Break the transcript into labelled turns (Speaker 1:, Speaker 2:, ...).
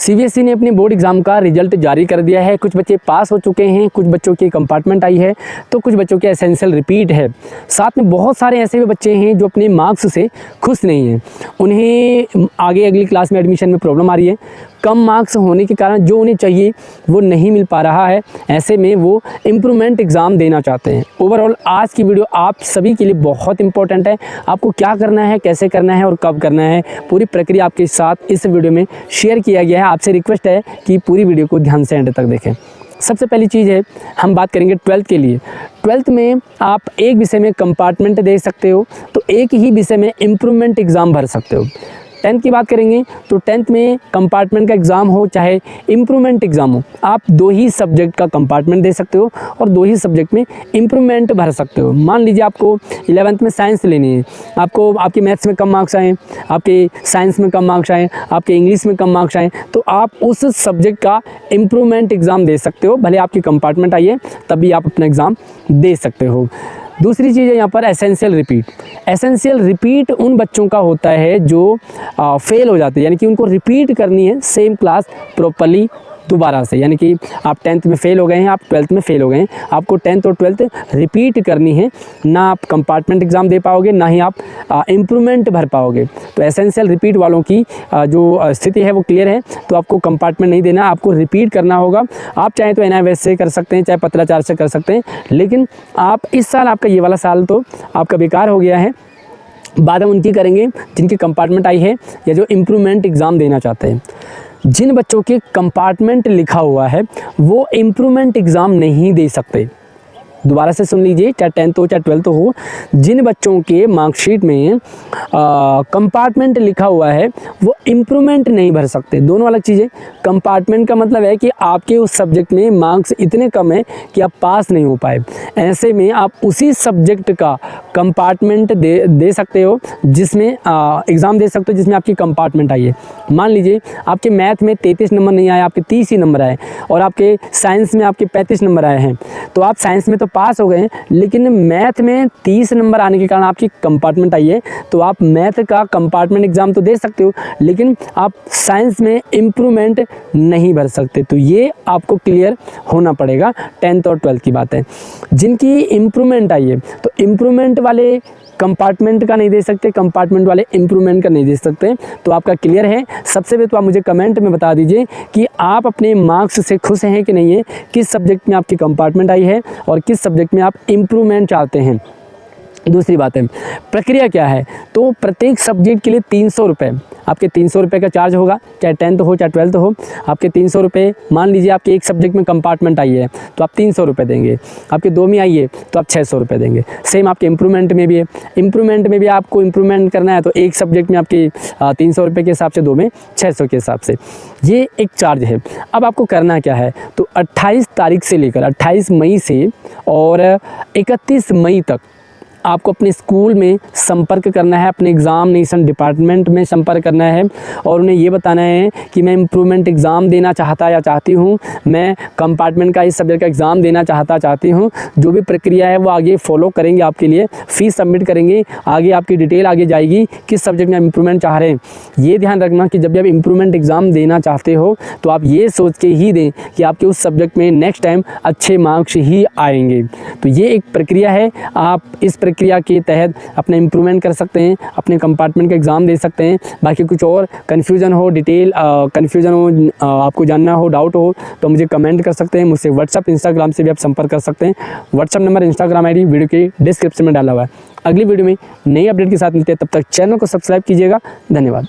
Speaker 1: CBSE ने अपने board exam का रिजल्ट जारी कर दिया है। कुछ बच्चे पास हो चुके हैं, कुछ बच्चों की कंपार्टमेंट आई है, तो कुछ बच्चों के एसेंशियल रिपीट है। साथ में बहुत सारे ऐसे भी बच्चे हैं जो अपने मार्क्स से खुश नहीं हैं। उन्हें आगे अगली क्लास में एडमिशन में प्रॉब्लम आ रही है। कम मार्क्स होने के कारण जो उन्हें चाहिए वो नहीं मिल पा रहा है। ऐसे में वो इम्प्रूवमेंट एग्ज़ाम देना चाहते हैं। ओवरऑल आज की वीडियो आप सभी के लिए बहुत इंपॉर्टेंट है। आपको क्या करना है, कैसे करना है और कब करना है, पूरी प्रक्रिया आपके साथ इस वीडियो में शेयर किया गया है। आपसे रिक्वेस्ट है कि पूरी वीडियो को ध्यान से एंड तक देखें। सबसे पहली चीज़ है, हम बात करेंगे 12th के लिए। 12th में आप एक विषय में कंपार्टमेंट दे सकते हो, तो एक ही विषय में इम्प्रूवमेंट एग्ज़ाम भर सकते हो। 10th की बात करेंगे तो 10th में कंपार्टमेंट का एग्ज़ाम हो चाहे इम्प्रूवमेंट एग्ज़ाम हो, आप 2 ही सब्जेक्ट का कंपार्टमेंट दे सकते हो और 2 ही सब्जेक्ट में इम्प्रूवमेंट भर सकते हो। मान लीजिए आपको 11th में साइंस लेनी है, आपको आपके मैथ्स में कम मार्क्स आए, आपके साइंस में कम मार्क्स आए, आपके इंग्लिश में कम मार्क्स आए, तो आप उस सब्जेक्ट का इम्प्रूवमेंट एग्ज़ाम दे सकते हो। भले आपकी कंपार्टमेंट आई है तब भी आप अपना एग्ज़ाम दे सकते हो। दूसरी चीज़ है यहाँ पर एसेंशियल रिपीट। एसेंशियल रिपीट उन बच्चों का होता है जो फेल हो जाते हैं, यानी कि उनको रिपीट करनी है सेम क्लास प्रॉपर्ली दोबारा से। यानी कि आप 10th में फेल हो गए हैं, आप 12th में फेल हो गए हैं, आपको 10th और 12th रिपीट करनी है। ना आप कंपार्टमेंट एग्ज़ाम दे पाओगे, ना ही आप इम्प्रूवमेंट भर पाओगे। तो एसेंशियल रिपीट वालों की जो स्थिति है वो क्लियर है। तो आपको कंपार्टमेंट नहीं देना, आपको रिपीट करना होगा। आप चाहें तो NIVS से कर सकते हैं, चाहे पत्राचार से कर सकते हैं, लेकिन आप इस साल आपका ये वाला साल तो आपका बेकार हो गया है। बाद में उनकी करेंगे जिनकी कंपार्टमेंट आई है या जो इम्प्रूवमेंट एग्ज़ाम देना चाहते हैं। जिन बच्चों के कंपार्टमेंट लिखा हुआ है वो इम्प्रूवमेंट एग्ज़ाम नहीं दे सकते। दोबारा से सुन लीजिए, चाहे 10th हो चाहे 12th हो, जिन बच्चों के मार्कशीट में कंपार्टमेंट लिखा हुआ है वो इम्प्रूवमेंट नहीं भर सकते। दोनों अलग चीज़ें। कंपार्टमेंट का मतलब है कि आपके उस सब्जेक्ट में मार्क्स इतने कम है कि आप पास नहीं हो पाए। ऐसे में आप उसी सब्जेक्ट का कंपार्टमेंट दे सकते हो, जिसमें एग्ज़ाम दे सकते हो जिसमें आपकी कंपार्टमेंट आई है। मान लीजिए आपके मैथ में 33 नंबर नहीं आए, आपके 30 ही नंबर आए, और आपके साइंस में आपके 35 नंबर आए हैं। तो आप साइंस में तो पास हो गए, लेकिन मैथ में 30 नंबर आने के कारण आपकी कंपार्टमेंट आई है, तो आप मैथ का कंपार्टमेंट एग्ज़ाम तो दे सकते हो, लेकिन आप साइंस में इम्प्रूवमेंट नहीं भर सकते। तो ये आपको क्लियर होना पड़ेगा। 10th और 12th की बात है। जिनकी इम्प्रूवमेंट आई है तो इम्प्रूवमेंट वाले कंपार्टमेंट का नहीं दे सकते, कंपार्टमेंट वाले इम्प्रूवमेंट का नहीं दे सकते। तो आपका क्लियर है। सबसे पहले तो आप मुझे कमेंट में बता दीजिए कि आप अपने मार्क्स से खुश हैं कि नहीं है, किस सब्जेक्ट में आपकी कंपार्टमेंट आई है और किस सब्जेक्ट में आप इम्प्रूवमेंट चाहते हैं। दूसरी बात है, प्रक्रिया क्या है। तो प्रत्येक सब्जेक्ट के लिए 300 रुपये, आपके 300 रुपये का चार्ज होगा, चाहे 10th हो चाहे 12th हो, आपके 300 रुपये। मान लीजिए आपके एक सब्जेक्ट में कंपार्टमेंट आई है तो आप 300 रुपये देंगे, आपके 2 में आई है तो आप 600 रुपये देंगे। सेम आपके इम्प्रूवमेंट में भी है। इम्प्रूवमेंट में भी आपको इम्प्रूवमेंट करना है तो एक सब्जेक्ट में आपके 300 रुपये के हिसाब से, 2 में 600 के हिसाब से। ये एक चार्ज है। अब आपको करना क्या है, तो 28 तारीख से लेकर 28 मई से और 31 मई तक आपको अपने स्कूल में संपर्क करना है, अपने एग्ज़ामिनेशन डिपार्टमेंट में संपर्क करना है और उन्हें ये बताना है कि मैं इम्प्रूवमेंट एग्ज़ाम देना चाहता या चाहती हूँ, मैं कंपार्टमेंट का इस सब्जेक्ट का एग्ज़ाम देना चाहती हूँ। जो भी प्रक्रिया है वो आगे फॉलो करेंगे आपके लिए, फ़ीस सबमिट करेंगे, आगे आपकी डिटेल आगे जाएगी किस सब्जेक्ट में आप इम्प्रूवमेंट चाह रहे हैं। ये ध्यान रखना कि जब भी आप इम्प्रूवमेंट एग्ज़ाम देना चाहते हो तो आप ये सोच के ही दें कि आपके उस सब्जेक्ट में नेक्स्ट टाइम अच्छे मार्क्स ही आएंगे। तो ये एक प्रक्रिया है। आप इस प्रक्रिया के तहत अपना इम्प्रूवमेंट कर सकते हैं, अपने कंपार्टमेंट का एग्ज़ाम दे सकते हैं। बाकी कुछ और कन्फ्यूज़न हो, डिटेल कन्फ्यूज़न हो, आपको जानना हो, डाउट हो, तो मुझे कमेंट कर सकते हैं। मुझसे व्हाट्सअप इंस्टाग्राम से भी आप संपर्क कर सकते हैं। WhatsApp number, Instagram ID video के डिस्क्रिप्शन में डाला हुआ है। अगली वीडियो में नई अपडेट के साथ मिलते हैं, तब तक चैनल को सब्सक्राइब कीजिएगा। धन्यवाद।